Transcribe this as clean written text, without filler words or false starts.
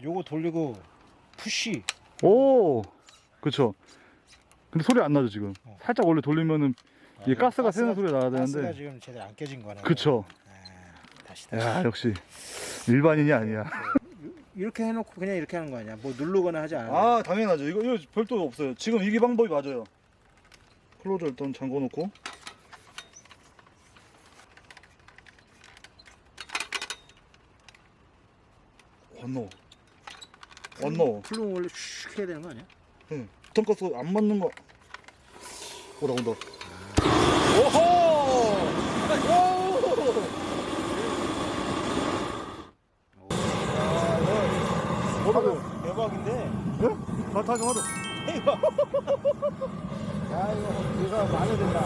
요거 돌리고 푸시. 오, 그쵸. 근데 소리 안 나죠 지금. 살짝 원래 돌리면은 이게 가스가 새는 소리가 나야 가스가 되는데. 지금 제대로 안 깨진 거네. 그쵸. 다시. 야, 역시 일반인이 아니야. 이렇게 해놓고 그냥 이렇게 하는 거 아니야? 뭐 누르거나 하지 않아? 아, 당연하죠. 이거 별도 없어요. 지금 이게 방법이 맞아요. 클로저 일단 잠궈 놓고. 원노. 풀로 원래 슉 해야 되는 거 아니야? 응. 부탄가스 안 맞는 거. 온다. 오호! 대박인데? 네? 다시 하자. 대박. 야, 이거 마음에 든다.